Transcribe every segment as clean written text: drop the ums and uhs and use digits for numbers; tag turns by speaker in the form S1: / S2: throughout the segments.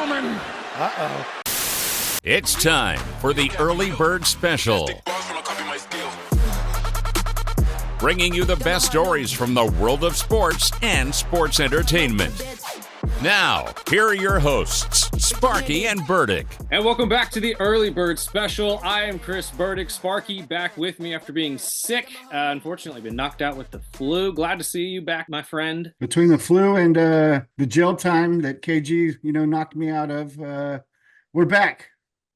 S1: gentlemen.
S2: Uh-oh.
S1: It's time for the Early Bird Special. Bringing you the best stories from the world of sports and sports entertainment. Now, here are your hosts, Sparky and Burdick.
S3: And welcome back to the Early Bird Special. I am Chris Burdick. Sparky back with me after being sick. Unfortunately, been knocked out with the flu. Glad to see you back, my friend.
S2: Between the flu and the jail time that KG, knocked me out of, we're back.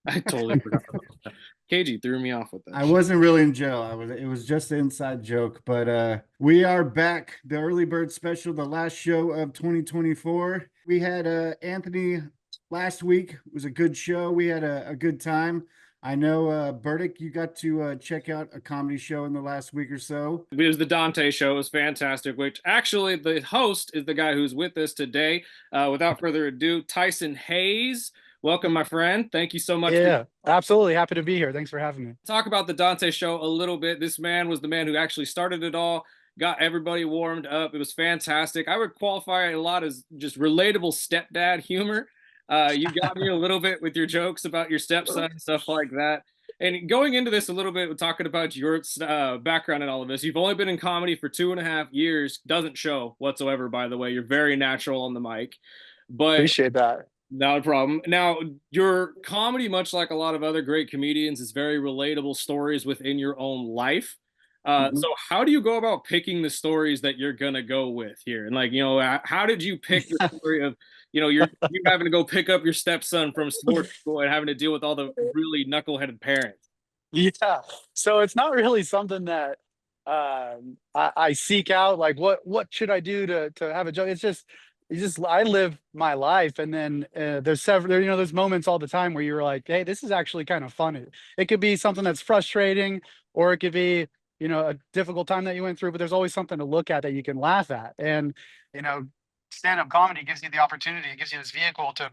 S3: I totally forgot about that. KG threw me off with that.
S2: I wasn't really in jail. It was just an inside joke, but we are back. The Early Bird Special, the last show of 2024. We had Anthony last week. It was a good show. We had a good time. I know, Burdick, you got to check out a comedy show in the last week or so.
S3: It was the Dante show. It was fantastic, which actually the host is the guy who's with us today. Without further ado, Tyson Hayes. Welcome, my friend. Thank you so much.
S4: Yeah, absolutely. Happy to be here. Thanks for having me.
S3: Talk about the Dante show a little bit. This man was the man who actually started it all, got everybody warmed up. It was fantastic. I would qualify a lot as just relatable stepdad humor. You got me a little bit with your jokes about your stepson and stuff like that. And going into this a little bit, we're talking about your background and all of this. You've only been in comedy for 2.5 years. Doesn't show whatsoever, by the way. You're very natural on the mic. But
S4: appreciate that.
S3: Not a problem. Now, your comedy, much like a lot of other great comedians, is very relatable stories within your own life. So how do you go about picking the stories that you're going to go with here? And how did you pick the story of, you're having to go pick up your stepson from sports school and having to deal with all the really knuckleheaded parents?
S4: Yeah. So it's not really something that I seek out. Like, what should I do to have a joke? It's just I live my life, and then there's there's moments all the time where you're like, hey, this is actually kind of funny. It could be something that's frustrating, or it could be a difficult time that you went through, but there's always something to look at that you can laugh at. And stand-up comedy gives you the opportunity, it gives you this vehicle to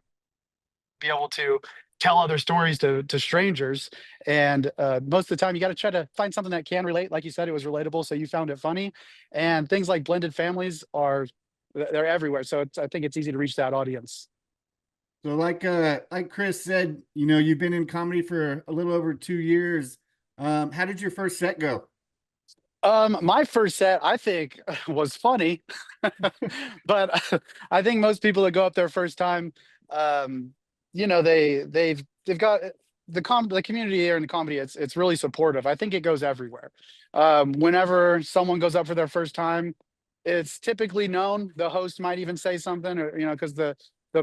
S4: be able to tell other stories to strangers. And most of the time you got to try to find something that can relate. Like you said, it was relatable, so you found it funny. And things like blended families they're everywhere. So I think it's easy to reach that audience.
S2: So like Chris said, you've been in comedy for a little over 2 years. How did your first set go?
S4: My first set, I think, was funny, but I think most people that go up their first time, they've got the community here in the comedy. It's really supportive. I think it goes everywhere. Whenever someone goes up for their first time, it's typically known. The host might even say something, or because the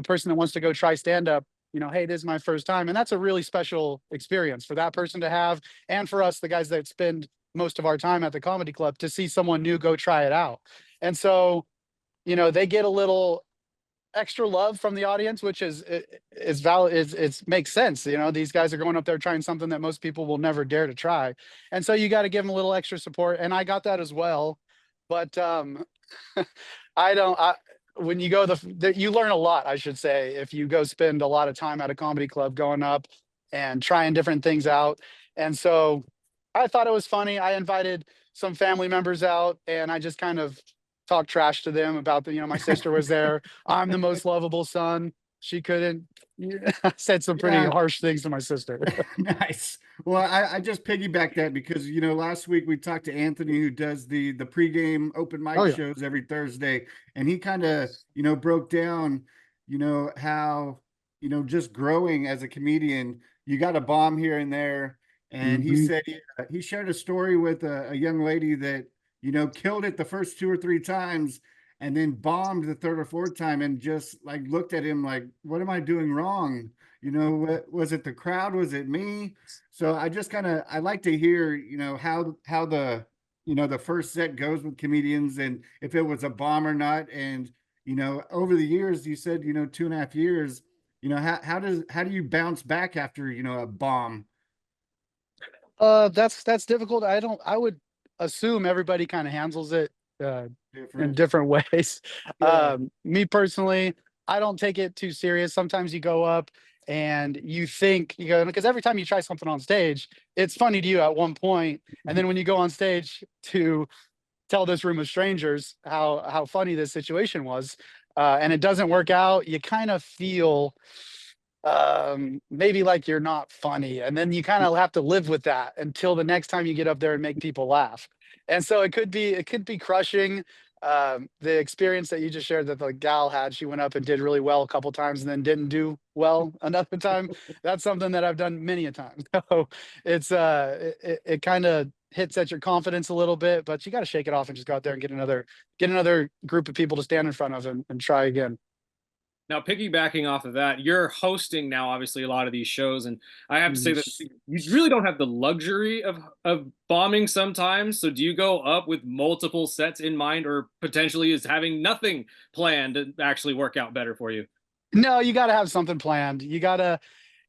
S4: person that wants to go try stand up, hey, this is my first time, and that's a really special experience for that person to have, and for us, the guys that spend most of our time at the comedy club, to see someone new go try it out. And so, they get a little extra love from the audience, which is valid. It makes sense. These guys are going up there trying something that most people will never dare to try, and so you got to give them a little extra support. And I got that as well. But when you go you learn a lot, I should say, if you go spend a lot of time at a comedy club going up and trying different things out. And so I thought it was funny. I invited some family members out, and I just kind of talked trash to them about my sister was there. I'm the most lovable son. She couldn't. I said some pretty harsh things to my sister.
S2: Nice. Well, I just piggybacked that because, last week we talked to Anthony, who does the pregame open mic shows every Thursday. And he kind of, broke down, how, just growing as a comedian, you got a bomb here and there. And he said he shared a story with a young lady that, killed it the first 2 or 3 times, and then bombed the 3rd or 4th time, and just like looked at him like, what am I doing wrong? Was it the crowd? Was it me? So I just I like to hear, how the, the first set goes with comedians, and if it was a bomb or not. And, over the years, you said, 2.5 years, how do you bounce back after, a bomb?
S4: That's difficult. I would assume everybody kind of handles it in different ways. Me personally, I don't take it too serious. Sometimes you go up and you think, because every time you try something on stage, it's funny to you at one point, and then when you go on stage to tell this room of strangers how funny this situation was, and it doesn't work out, you kind of feel maybe like you're not funny, and then you kind of have to live with that until the next time you get up there and make people laugh. And so it could be crushing. The experience that you just shared that the gal had, she went up and did really well a couple times and then didn't do well another time. That's something that I've done many a time. So it kind of hits at your confidence a little bit, but you got to shake it off and just go out there and get another group of people to stand in front of and try again.
S3: Now, piggybacking off of that, you're hosting now, obviously, a lot of these shows, and I have to say that you really don't have the luxury of bombing sometimes. So, do you go up with multiple sets in mind, or potentially is having nothing planned to actually work out better for you?
S4: No, you got to have something planned. You gotta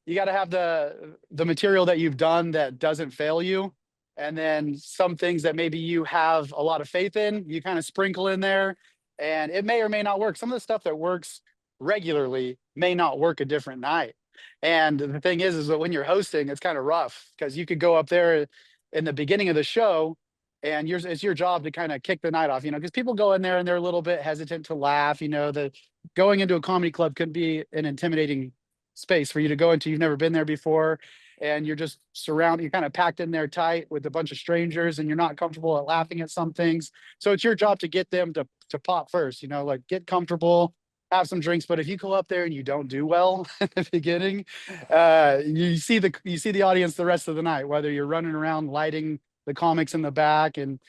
S4: have the material that you've done that doesn't fail you, and then some things that maybe you have a lot of faith in, you kind of sprinkle in there, and it may or may not work. Some of the stuff that works regularly may not work a different night. And the thing is that when you're hosting, it's kind of rough because you could go up there in the beginning of the show, and it's your job to kind of kick the night off, because people go in there and they're a little bit hesitant to laugh. The going into a comedy club could be an intimidating space for you to go into. You've never been there before, and you're just surrounded, you're kind of packed in there tight with a bunch of strangers, and you're not comfortable at laughing at some things. So it's your job to get them to pop first, like get comfortable, have some drinks. But if you go up there and you don't do well at the beginning, you see the audience the rest of the night, whether you're running around lighting the comics in the back and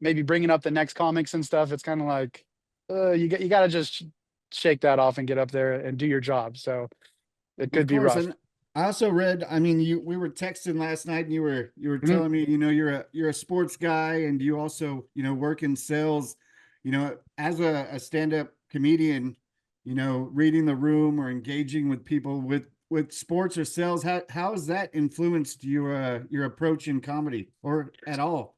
S4: maybe bringing up the next comics and stuff. It's kind of like you got to just shake that off and get up there and do your job. So it could be rough.
S2: And I also read, I mean, we were texting last night, and you were telling me, you're a sports guy, and you also, work in sales, as a stand-up comedian, reading the room or engaging with people with sports or sales. How has that influenced your approach in comedy, or at all?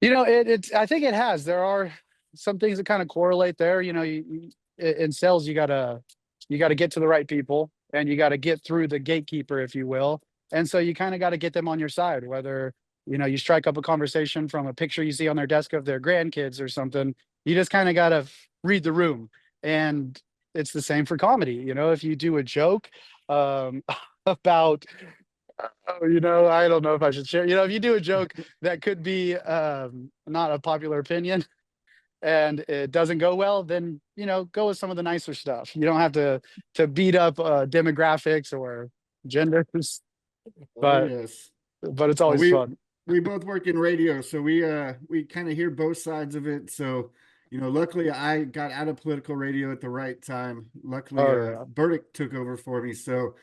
S4: I think it has. There are some things that kind of correlate there. In sales, you gotta get to the right people, and you got to get through the gatekeeper, if you will. And so you kind of got to get them on your side, whether you strike up a conversation from a picture you see on their desk of their grandkids or something. You just kind of got to read the room. And it's the same for comedy. If you do a joke about I don't know if I should share, if you do a joke that could be not a popular opinion, and it doesn't go well, then go with some of the nicer stuff. You don't have to beat up demographics or genders, but
S2: yes.
S4: but it's always fun.
S2: We both work in radio, so we kind of hear both sides of it. So luckily I got out of political radio at the right time. Luckily, Burdick took over for me, so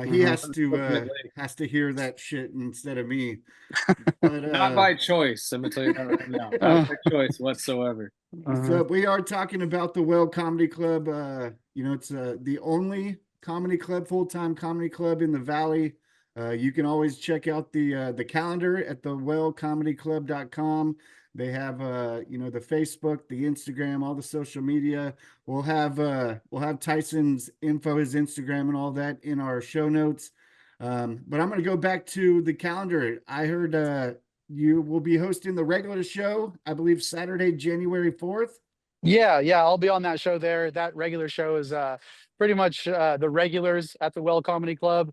S2: he has to hear that shit instead of me. But,
S3: not by choice. I'm gonna tell you that right now. Not by choice whatsoever.
S2: So we are talking about the Well Comedy Club. It's the only comedy club, full-time comedy club in the Valley. You can always check out the calendar at the wellcomedyclub.com. They have the Facebook, the Instagram, all the social media. We'll have Tyson's info, his Instagram, and all that in our show notes. But I'm going to go back to the calendar. I heard you will be hosting the regular show, I believe, Saturday, January 4th.
S4: Yeah, I'll be on that show there. That regular show is pretty much the regulars at the Well Comedy Club.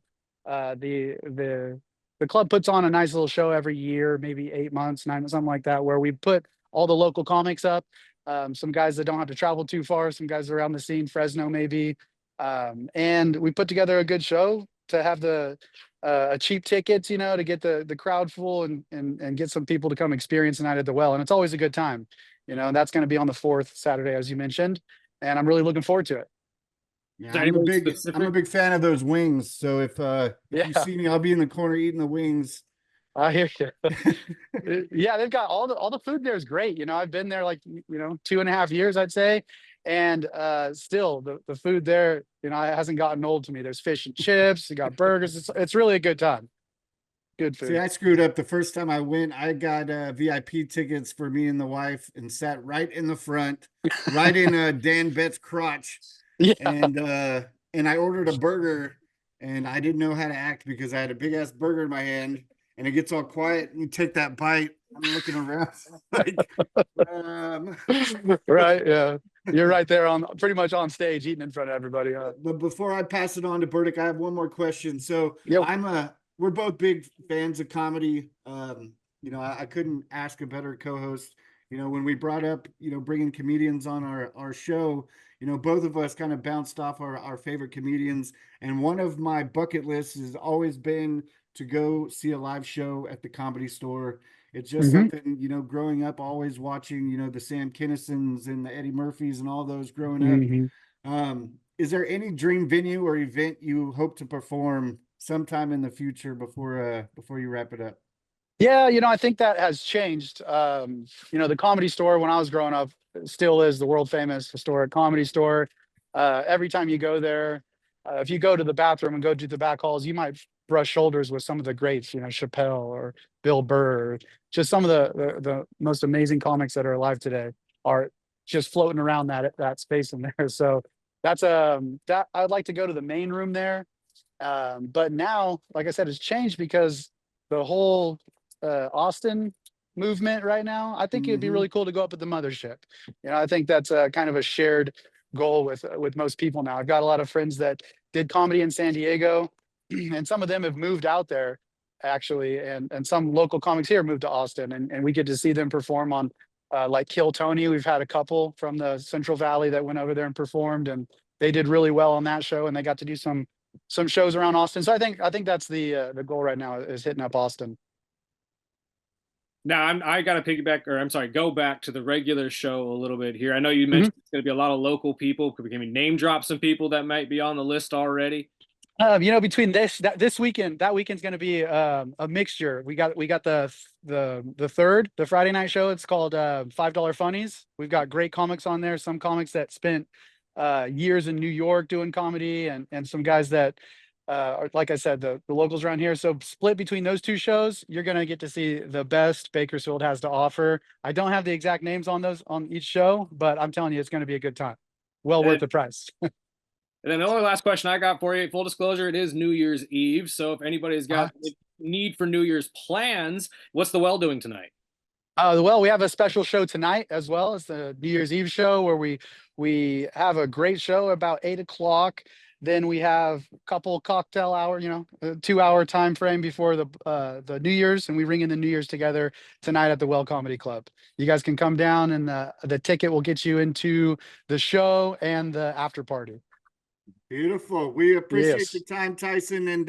S4: The club puts on a nice little show every year, maybe 8 months, 9 months, something like that, where we put all the local comics up. Some guys that don't have to travel too far, some guys around the scene, Fresno maybe. And we put together a good show to have the cheap tickets, to get the crowd full and get some people to come experience the night at the Well. And it's always a good time, and that's going to be on the 4th Saturday, as you mentioned. And I'm really looking forward to it.
S2: Yeah, I'm a big fan of those wings. So if you see me, I'll be in the corner eating the wings.
S4: I hear you. Yeah, they've got all the food there is great. I've been there 2.5 years, I'd say. And still the food there, it hasn't gotten old to me. There's fish and chips, you got burgers. It's really a good time. Good food.
S2: See, I screwed up the first time I went. I got VIP tickets for me and the wife and sat right in the front, right in Dan Bett's crotch. Yeah. And I ordered a burger, and I didn't know how to act because I had a big ass burger in my hand, and it gets all quiet and you take that bite. I'm looking around like,
S4: right. Yeah. You're right there on pretty much on stage eating in front of everybody.
S2: But before I pass it on to Burdick, I have one more question. So
S4: Yep.
S2: we're both big fans of comedy. You know, I couldn't ask a better co-host. You know, when we brought up, you know, bringing comedians on our show, you know, both of us kind of bounced off our favorite comedians. And one of my bucket lists has always been to go see a live show at the Comedy Store. It's just something, you know, growing up, always watching, you know, the Sam Kinnisons and the Eddie Murphys and all those growing up. Is there any dream venue or event you hope to perform sometime in the future before you wrap it up?
S4: Yeah, you know, I think that has changed. You know, the Comedy Store when I was growing up still is the world famous historic Comedy Store. Every time you go there, if you go to the bathroom and go to the back halls, you might brush shoulders with some of the greats, you know, Chappelle or Bill Burr, or just some of the most amazing comics that are alive today are just floating around that space in there. So that's that I'd like to go to the main room there. But now, like I said, it's changed because the whole Austin movement right now, I think it'd be really cool to go up at the mothership. You know, I think that's a kind of a shared goal with most people now. I've got a lot of friends that did comedy in San Diego, and some of them have moved out there actually, and some local comics here moved to Austin, and we get to see them perform on like Kill Tony. We've had a couple from the Central Valley that went over there and performed, and they did really well on that show, and they got to do some shows around Austin. So I think that's the goal right now is hitting up Austin.
S3: Now I got to piggyback, or I'm sorry, go back to the regular show a little bit here. I know you mentioned it's going to be a lot of local people. Can we name drop some people that might be on the list already?
S4: You know, between this weekend, that weekend's going to be a mixture. We got the Friday night show. It's called $5 Funnies. We've got great comics on there. Some comics that spent years in New York doing comedy, and some guys that are, like I said, the locals around here. So split between those two shows, you're going to get to see the best Bakersfield has to offer. I don't have the exact names on each show, but I'm telling you, it's going to be a good time. Well worth the price.
S3: And then the only last question I got for you, full disclosure, it is New Year's Eve. So if anybody's got need for New Year's plans, what's the Well doing tonight?
S4: Well, we have a special show tonight as well as the New Year's Eve show where we have a great show about 8 o'clock. Then we have a couple cocktail hour, you know, a 2-hour time frame before the New Year's, and we ring in the New Year's together tonight at the Well Comedy Club. You guys can come down, and the ticket will get you into the show and the after party.
S2: Beautiful. We appreciate the time, Tyson, and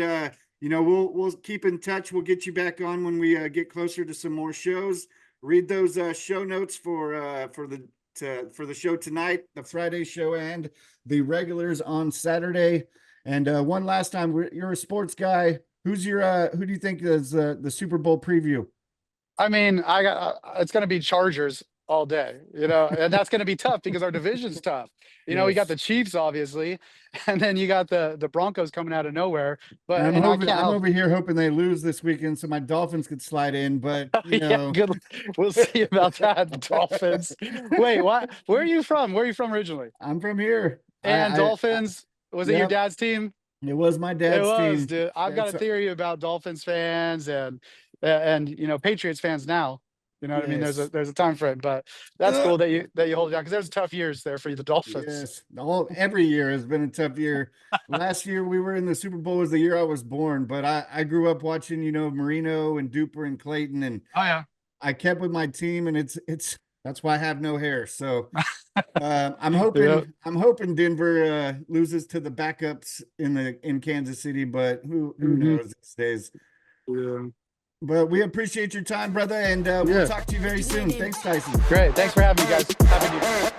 S2: you know, we'll keep in touch. We'll get you back on when we get closer to some more shows. Read those show notes for the show tonight, the Friday show, and the regulars on Saturday. And one last time, you're a sports guy. Who do you think is the Super Bowl preview?
S4: I mean, it's going to be Chargers all day, you know, and that's going to be tough because our division's tough. You know, we got the Chiefs, obviously, and then you got the Broncos coming out of nowhere. But
S2: I'm over here hoping they lose this weekend so my Dolphins could slide in. But you know,
S4: we'll see about that. Dolphins. Wait, what? Where are you from? Where are you from originally?
S2: I'm from here.
S4: And Dolphins. Was it your dad's team?
S2: It was my dad's team.
S4: Dude. I've got a theory about Dolphins fans and you know, Patriots fans now. You know what I mean? There's a time frame, but that's cool that you hold it down because there's tough years there for you, the Dolphins.
S2: Yes, every year has been a tough year. Last year we were in the Super Bowl was the year I was born, but I grew up watching, you know, Marino and Duper and Clayton, and I kept with my team, and it's that's why I have no hair. So I'm hoping Denver loses to the backups in Kansas City, but who knows these days.
S4: Yeah.
S2: But we appreciate your time, brother, and we'll talk to you very soon. Thanks, Tyson.
S4: Great. Thanks for having me, guys. Happy New Year.